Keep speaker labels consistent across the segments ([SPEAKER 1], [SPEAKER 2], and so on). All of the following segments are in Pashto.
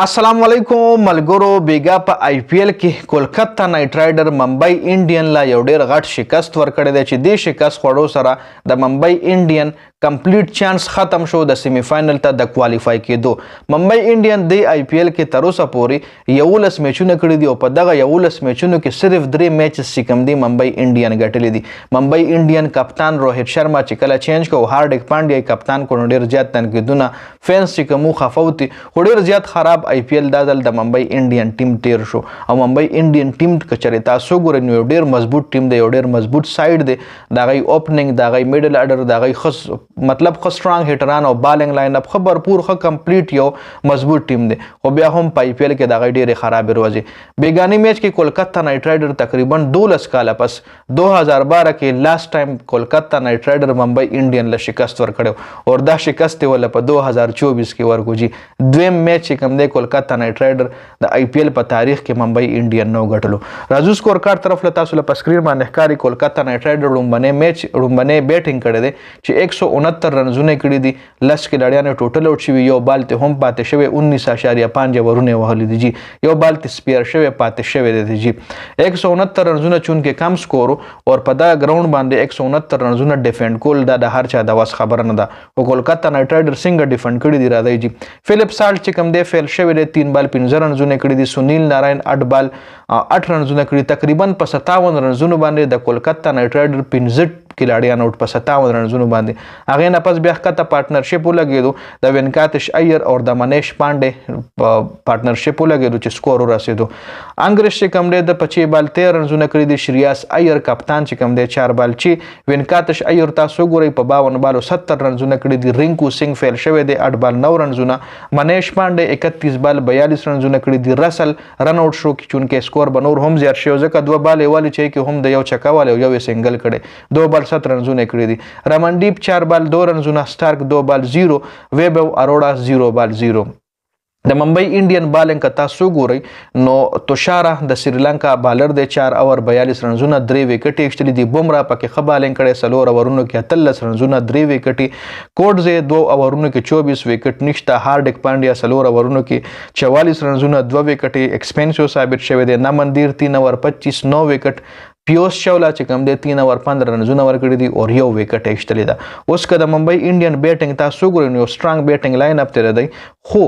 [SPEAKER 1] अस्सलाम वालेकुम मलगोरो बेगा په آی پی ایل کې کولکتا نایټ رایډر ممبئی انډین لا یو ډیر غټ شکست ورکړی دی چې دې شکست خوړو سره د ممبئی انډین کمپلیټ چانس ختم شو د سیمی فائنل ته د کوالیفای کېدو. ممبئی انډین د آی پی ایل کې تر اوسه پورې 11 میچونه کړي دي او په دغه 11 میچونو کې صرف 3 میچز چې کوم دي ممبئی انډین ګټلي دي. ممبئی انډین کپتان روهیت شرما چې کله چینج کو هاردیک پانډیا کپتان کو ډیر زیات تنقیدونه فینس چې کوم خفوتي ډیر زیات خراب آی پی ایل دا ځل د ممبئی انډین ټیم تیر شو او ممبئی انډین ټیم کچره تاسو ګورئ نو ډیر مضبوط ټیم دی ډیر مضبوط سایډ دی دا غي اوپننګ دا غي میډل اډر دا غي خص مطلب خو سترانګ هټران او بالینګ لاین اپ خبر پور خو کمپلیټ یو مضبوط ټیم دی خو بیا هم پای پی ایل کې دا غي ډیره خراب روزي. بیگانی میچ کې کولکتا نایټ رایډر تقریبا 12 کال پس 2012 کې لاست ټایم کولکتا نایټ رایډر ممبئی انډین له شکست ورکړو او دا شکست ول په 2024 کې ورکو جی دویم میچ کوم دی کولکتا نایټ رایډر د آی پی ایل په تاریخ کې ممبئی انډین نو غټلو. راځو سکور کارت طرف له تاسو په سکرین باندې ښکاری کولکتا نایټ رایډر رومبنه میچ رومبنه بیټینګ کړی دی چې 169 رنزونه کړي دي لس کډاړیانو ټوټل اوټ شوی یو بال ته هم پاتې شوی 19.5 ورونه وهلي دي جی یو بال ته سپیر شوی پاتې شوی دی جی 169 رنزونه چون کې کم سکور او په دا ګراوند باندې 169 رنزونه ډیفند کول دا د هر چا د واس خبر نه ده او کولکتا نایټ رایډر څنګه ډیفند کړي دی راځي جی فلیپ سالټ چې کوم دی فیل شوی دی 3 بال 15 رنزونه کړي دي سنیل ناراین 8 بال 8 رنزونه کړي تقریبا په 57 رنزونه باندې د کولکتا نایټ رایډر 15 کلاړیان اوټ په 57 رنزونو باندې هغه نه پس بیا کته پارټنرشپ ولګیدو د وینکاتش ایر او د منیش پانډه پارټنرشپ ولګیدو چې سکور ورسېدو. انګریش چې کوم دی د 25 بال 13 رنزونه کړی دي شریاس ایر کپتان چې کوم دی 4 بال چې وینکاتش ایر تاسو ګورئ په 52 بالو 70 رنزونه کړی دي رینکو سنگ فیل شوی دی 8 بال 9 رنزونه منیش پانډه 31 بال 42 رنزونه کړی دي رسل رن اوټ شو چونکه سکور بنور هم زیات شو ځکه 2 بال والی چې کې هم د یو چکاواله یو سنگل کړي 2 بال 7 رنزونه کړی دي رمنډیپ 4 بال 2 رنزونه سٹارک 2 بال 0 ویبو اروڑا 0 بال 0. د ممبئی انډین بالنګ که تاسو ګورئ نو توشارا د سریلانکا بالر دی 4 اور 42 رنزونه 3 وکټ ایکچلی دی بومرا پکې ښه بالنګ کړي سلور اورونو کې 13 رنزونه 3 وکټي کوډزه 2 اورونو کې 24 وکټ نشته هاردیک پانډیا سلور اورونو کې 44 رنزونه 2 وکټي ایکسپنسیو ثابت شوی دی نمندیر 3 اور 25 9 وکټ پیوس چولا چې کوم دی 3 اور 15 رنزونه ورکړي دي او یو وکټ ایکچلی دا اوس که د ممبئی انډین بیټینګ تاسو ګورئ نو سترانګ بیټینګ لاین اپ تر دی خو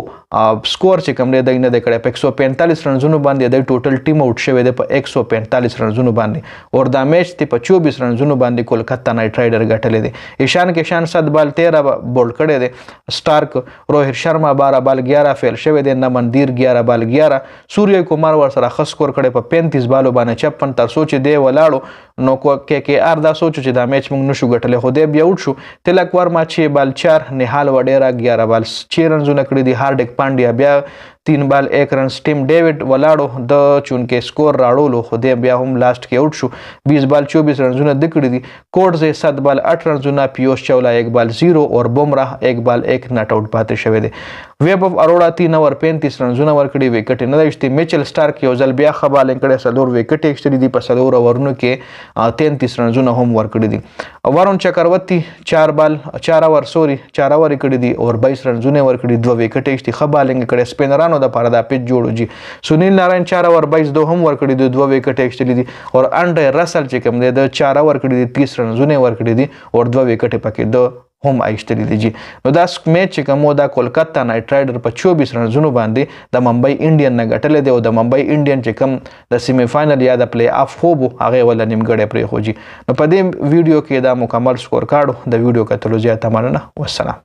[SPEAKER 1] سکور چې کوم دی د نه د کړه په 145 رنزونو باندې د ټوټل ټیم اوټ شوی دی په 145 رنزونو باندې او د میچ ته په 24 رنزونو باندې کولکتا نایټ رایډر ګټلې دي ایشان کې شان 7 بال 13 بولډ کړي دي سٹارک روهیت شرما 12 بال 11 فیل شوی دی نمندیر 11 بال 11 سوریه کومار ور سره خاص سکور کړي په 35 بالو باندې 56 تر سوچ دی ولاړو نو کو کې آر دا سوچ چې دا میچ موږ نشو ګټلې خو دې بیا اوټ شو تلک ورما 6 بال 4 نهال وډیرا 11 بال 6 رنزونه کړي دي هاردیک پانډیا بیا 3 بال 1 رن ټیم ډیوډ ولاړو د چونکه سکور راړولو خو دې بیا هم لاست کې اوټ شو 20 بال 24 رنزونه د کړي دي کوډزه 7 بال 8 رنزونه پیوس چولا 1 بال 0 اور بومراه 1 بال 1 ناٹ آؤٹ پاتې شوی دی ویب اف اروڑا 3 اور 35 رنزونه ورکړي وکټ نه دشتي میچل سٹارک یو ځل بیا خبالنګ کړي سلور وکټ ایکچلی دی په سلور اورونو کې 33 رنزونه هم ورکړي دي ورون چکرورتی 4 بال 4 اور سوري 4 اور کړي دي اور 22 رنزونه ورکړي 2 وکټ ایکچلی خبالنګ کړي سپینرانو د پاره دا پیچ جوړو جی سنیل ناراین 4 اور 22 دو هم ورکړي دي 2 وکټ ایکچلی دي اور انډر رسل چې کوم دی د 4 ورکړي دي 30 رنزونه ورکړي دي اور 2 وکټ پکې د هم ایشتلی دی جی نو دا میچ چې کوم دا کولکتا نایټ رایډر په 24 رنزونو باندې د ممبئی انډین نه ګټلې دی او د ممبئی انډین چې کوم د سیمی فائنل یا د پلی آف هوبو هغه ول نیمګړی پرې خو جی نو په دې ویډیو کې دا مکمل سکور کارډ د ویډیو کتلو زیاته مننه والسلام.